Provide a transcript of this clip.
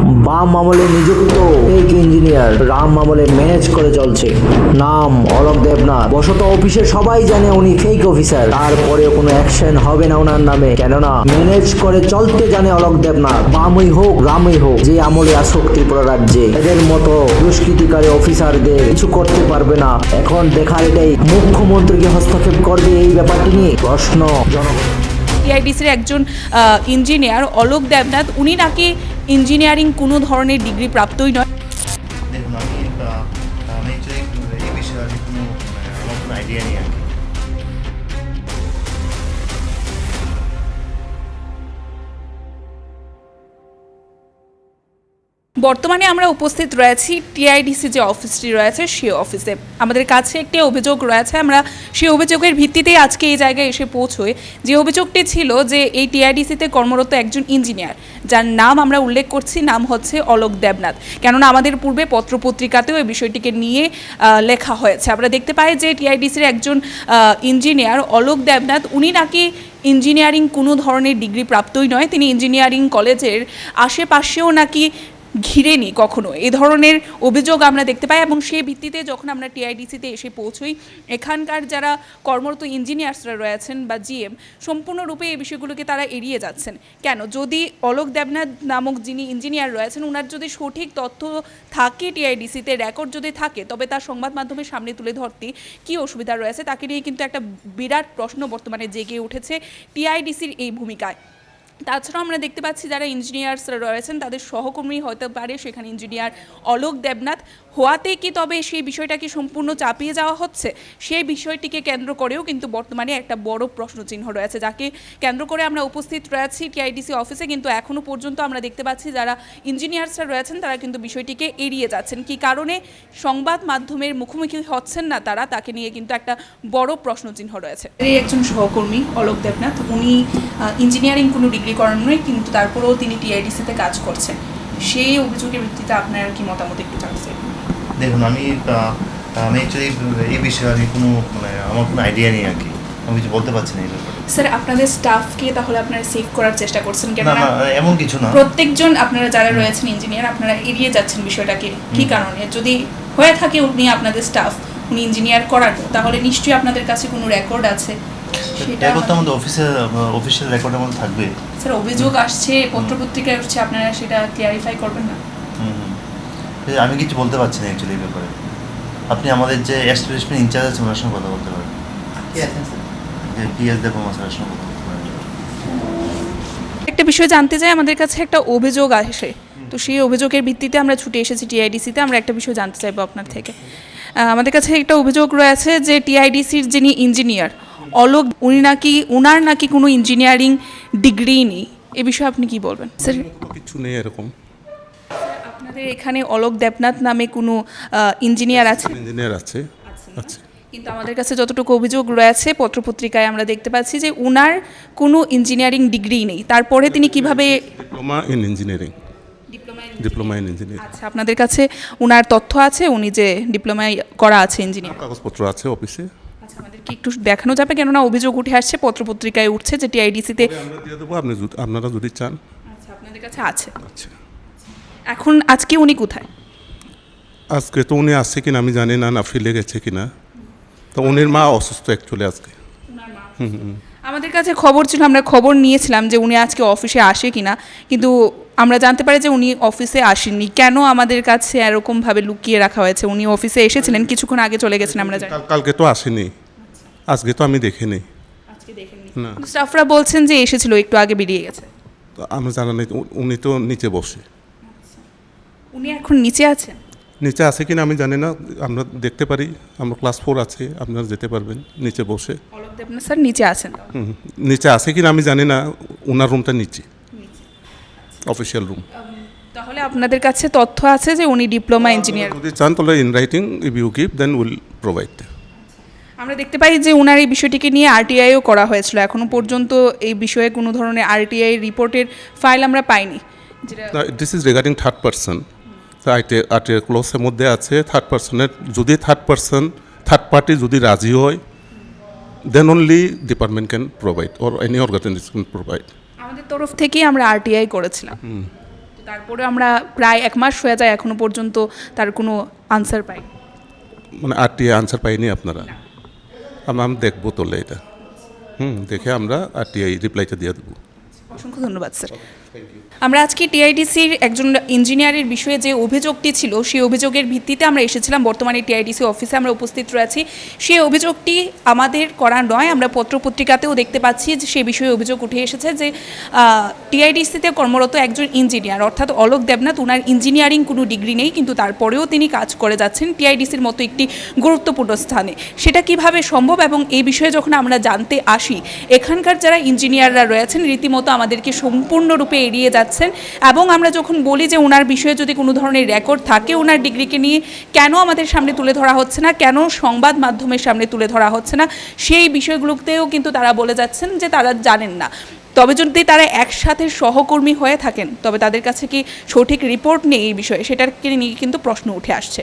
বাম আমলে নিযুক্ত ফেক ইঞ্জিনিয়ার রাম আমলে ম্যানেজ করে চলছে। নাম অলোক দেবনাথ। বশত অফিসে সবাই জানে উনি ফেক অফিসার, তারপরেও কোনো অ্যাকশন হবে না ওনার নামে, কেননা ম্যানেজ করে চলতে জানে অলোক দেবনাথ। বামই হোক রামই হোক, যে আমলে আসুক ত্রিপুরা রাজ্যে, এদের মতো দুষ্কৃতিকারী অফিসারদের কিছু করতে পারবে না। এখন দেখার এটাই, মুখ্যমন্ত্রীকে হস্তক্ষেপ করবে এই ব্যাপারটি নিয়ে প্রশ্ন জনক। টিআইডিসির একজন ইঞ্জিনিয়ার অলোক দেবনাথ, উনি নাকি ইঞ্জিনিয়ারিং কোনো ধরনের ডিগ্রি প্রাপ্তই নয়। দেখুন, আমি এই বিষয়ে আমি আমার কোনো আইডিয়া নেই আর কি। বর্তমানে আমরা উপস্থিত রয়েছি টিআইডিসি যে অফিসটি রয়েছে সেই অফিসে। আমাদের কাছে একটি অভিযোগ রয়েছে, আমরা সেই অভিযোগের ভিত্তিতেই আজকে এই জায়গায় এসে পৌঁছই। যে অভিযোগটি ছিল যে এই টিআইডিসিতে কর্মরত একজন ইঞ্জিনিয়ার, যার নাম আমরা উল্লেখ করছি, নাম হচ্ছে অলোক দেবনাথ। কেননা আমাদের পূর্বে পত্রপত্রিকাতেও এই বিষয়টিকে নিয়ে লেখা হয়েছে। আমরা দেখতে পাই যে টিআইডিসির একজন ইঞ্জিনিয়ার অলোক দেবনাথ, উনি নাকি ইঞ্জিনিয়ারিং কোনো ধরনের ডিগ্রি প্রাপ্তই নয়। তিনি ইঞ্জিনিয়ারিং কলেজের আশেপাশেও নাকি ঘিরেনি কখনো, এ ধরনের অভিযোগ আমরা দেখতে পাই। এবং সেই ভিত্তিতে যখন আমরা টিআইডিসিতে এসে পৌঁছই, এখানকার যারা কর্মরত ইঞ্জিনিয়ার্সরা রয়েছেন বা জিএম, সম্পূর্ণরূপে এই বিষয়গুলোকে তারা এড়িয়ে যাচ্ছেন। কেন? যদি অলোক দেবনাথ নামক যিনি ইঞ্জিনিয়ার রয়েছেন, ওনার যদি সঠিক তথ্য থাকে, টিআইডিসিতে রেকর্ড যদি থাকে, তবে তার সংবাদ মাধ্যমের সামনে তুলে ধরতে কী অসুবিধা রয়েছে, তাকে নিয়ে কিন্তু একটা বিরাট প্রশ্ন বর্তমানে জেগে উঠেছে টিআইডিসির এই ভূমিকায়। তাছাড়াও আমরা দেখতে পাচ্ছি যারা ইঞ্জিনিয়ার্সরা রয়েছেন তাদের সহকর্মী হতে পারে সেখানে ইঞ্জিনিয়ার অলোক দেবনাথ হওয়াতে কি তবে সেই বিষয়টাকে সম্পূর্ণ চাপিয়ে যাওয়া হচ্ছে, সেই বিষয়টিকে কেন্দ্র করেও কিন্তু বর্তমানে একটা বড় প্রশ্নচিহ্ন রয়েছে, যাকে কেন্দ্র করে আমরা উপস্থিত রয়েছি টিআইডিসি অফিসে। কিন্তু এখনও পর্যন্ত আমরা দেখতে পাচ্ছি যারা ইঞ্জিনিয়ার্সরা রয়েছেন তারা কিন্তু বিষয়টিকে এড়িয়ে যাচ্ছেন। কী কারণে সংবাদ মাধ্যমের মুখোমুখি হচ্ছেন না তারা, তাকে নিয়ে কিন্তু একটা বড় প্রশ্নচিহ্ন রয়েছে। এই একজন সহকর্মী অলোক দেবনাথ, উনি ইঞ্জিনিয়ারিং কোনো ডিগ্রি করেন নয়, কিন্তু তারপরেও তিনি টিআইডিসিতে কাজ করছেন। সেই অভিযোগের ভিত্তিতে আপনার কি মতামত একটু জানতে চাই। দেখুন, আমি অ্যাকচুয়ালি এই বিষয়ে আমি আমার কোনো আইডিয়া নেই আর কি। আমি কিছু বলতে পারছি না এই ব্যাপারে। স্যার, আপনাদের স্টাফকে তাহলে আপনারা সেভ করার চেষ্টা করছেন কেন? না, এমন কিছু না। প্রত্যেকজন আপনারা যারা রয়েছেন ইঞ্জিনিয়ার, আপনারা এড়িয়ে যাচ্ছেন বিষয়টাকে, কি কারণে? যদি হয়ে থাকে উনি আপনাদের স্টাফ, উনি ইঞ্জিনিয়ার করার, তাহলে নিশ্চয়ই আপনাদের কাছে কোনো রেকর্ড আছে। সেটা তো আমাদের অফিসিয়াল রেকর্ডের মধ্যে থাকবে। স্যার, অভিযোগ আসছে, পত্রপত্রিকায় আসছে, আপনারা সেটা ক্লিয়ারিফাই করবেন না? আমি কিছু বলতে পারছি না অ্যাকচুয়ালি এই ব্যাপারে। আপনি আমাদের যে এস্টাবলিশমেন্ট ইনচার্জ আছে ওনার সঙ্গে কথা বলতে পারেন। কে আছেন স্যার? যে পিএস দেবনাথ স্যারের সঙ্গে কথা বলতে পারেন। একটা বিষয় জানতে চাই, আমাদের কাছে একটা অভিযোগ আসে, তো সেই অভিযোগের ভিত্তিতে আমরা ছুটে এসেছি টিআইডিসিতে। আমরা একটা বিষয় জানতে চাইবো আপনার থেকে। আমাদের কাছে একটা অভিযোগ রয়েছে যে টিআইডিসির যিনি ইঞ্জিনিয়ার অলোক, উনার নাকি কোনো ইঞ্জিনিয়ারিং ডিগ্রি নেই। এ বিষয়ে আপনি কি বলবেন? স্যার, কিছু নেই এরকম। আপনাদের এখানে অলোক দেবনাথ নামে কোনো ইঞ্জিনিয়ার আছে? ইঞ্জিনিয়ার আছে। কিন্তু আমাদের কাছে যতটুকু অভিযোগ রয়েছে পত্রপত্রিকায় আমরা দেখতে পাচ্ছি যে উনার কোনো ইঞ্জিনিয়ারিং ডিগ্রি নেই। তারপরে তিনি কিভাবে ডিপ্লোমা ইন ইঞ্জিনিয়ারিং? আচ্ছা, আপনাদের কাছে উনার তথ্য আছে উনি যে ডিপ্লোমায় করা আছে ইঞ্জিনিয়ার? কাগজপত্র আছে অফিসে। আচ্ছা, আমাদেরকে একটু দেখানো যাবে? কেননা অভিযোগ উঠে আসছে, পত্রপত্রিকায় উঠছে যে টিআইডিসিতে। আমরা দিয়ে দেবো, আপনারা যদি চান। আচ্ছা, আপনাদের কাছে আছে। আচ্ছা, এখন আজকে উনি কোথায়? আজকে তো উনি আসছে কিনা আমি জানি না, না ফিলে গেছে কিনা। তো উনির মা অসুস্থ অ্যাকচুয়ালি আজকে। আমাদের কাছে খবর ছিল, আমরা খবর নিয়েছিলাম যে উনি আজকে অফিসে আসে কিনা, কিন্তু আমরা জানতে পারি যে উনি অফিসে আসেননি। কেন আমাদের কাছে এরকমভাবে লুকিয়ে রাখা হয়েছে? উনি অফিসে এসেছিলেন, কিছুক্ষণ আগে চলে গেছেন আমরা জানি। কালকে তো আসেনি, আজকে তো আমি দেখিনি। আজকে দেখেননি? না, স্টাফরা বলছেন যে এসেছিল, একটু আগে বেরিয়ে গেছে। তো আমরা জানা নেই, উনি তো নিচে বসে। উনি এখন নিচে আছেন? নিচে আছে কিনা আমি জানি না, আমরা দেখতে পারি। আমরা ক্লাস 4 আছে, আপনারা যেতে পারবেন নিচে বসে। অলোক দেবনাথ স্যার নিচে আছেন? নিচে আছে কিনা আমি জানি না, ওনার রুমটা নিচে, অফিসিয়াল রুম। তাহলে আপনাদের কাছে তথ্য আছে যে উনি ডিপ্লোমা ইঞ্জিনিয়ার? যদি চান তাহলে in writing if you give then will provide. আমরা দেখতে পাই যে ওনার এই বিষয়টিকে নিয়ে আরটিআইও করা হয়েছিল, এখনো পর্যন্ত এই বিষয়ে কোনো ধরনের আরটিআই রিপোর্টের ফাইল আমরা পাইনি। This is regarding third person. RTI ক্লোজের মধ্যে আছে থার্ড পার্সনের, যদি থার্ড পার্টি যদি রাজি হয় then only department can provide or any organisation can provide. আমাদের তরফ থেকেই আমরা আরটিআই করেছিলাম। তারপরে আমরা প্রায় 1 মাস হয়ে যায় এখনো পর্যন্ত তার কোনো আনসার পাই। মানে আরটিআই আনসার পাইনি আপনারা? আমি দেখবো তোলে এটা, দেখে আমরা আরটিআই রিপ্লাইটা দিয়ে দেবো। অসংখ্য ধন্যবাদ স্যার। আমরা আজকে টিআইডিসির একজন ইঞ্জিনিয়ারের বিষয়ে যে অভিযোগটি ছিল সেই অভিযোগের ভিত্তিতে আমরা এসেছিলাম বর্তমানে টিআইডিসি অফিসে আমরা উপস্থিত রয়েছি। সেই অভিযোগটি আমাদের করা নয়, আমরা পত্রপত্রিকাতেও দেখতে পাচ্ছি যে সেই বিষয়ে অভিযোগ উঠে এসেছে যে টিআইডিসিতে কর্মরত একজন ইঞ্জিনিয়ার অর্থাৎ অলোক দেবনাথ, ওনার ইঞ্জিনিয়ারিং কোনো ডিগ্রি নেই, কিন্তু তারপরেও তিনি কাজ করে যাচ্ছেন টিআইডিসির মতো একটি গুরুত্বপূর্ণ স্থানে। সেটা কিভাবে সম্ভব এবং এই বিষয়ে যখন আমরা জানতে আসি, এখানকার যারা ইঞ্জিনিয়াররা রয়েছেন রীতিমতো আমাদেরকে সম্পূর্ণরূপে এড়িয়ে যাচ্ছেন। এবং আমরা যখন বলি যে ওনার বিষয়ে যদি কোনো ধরনের রেকর্ড থাকে ওনার ডিগ্রিকে নিয়ে, কেন আমাদের সামনে তুলে ধরা হচ্ছে না, কেন সংবাদ মাধ্যমের সামনে তুলে ধরা হচ্ছে না, সেই বিষয়গুলোতেও কিন্তু তারা বলে যাচ্ছেন যে তারা জানেন না। তবে যদি তারা একসাথে সহকর্মী হয়ে থাকেন তবে তাদের কাছে কি সঠিক রিপোর্ট নেই এই বিষয়ে, সেটাকে নিয়ে কিন্তু প্রশ্ন উঠে আসছে।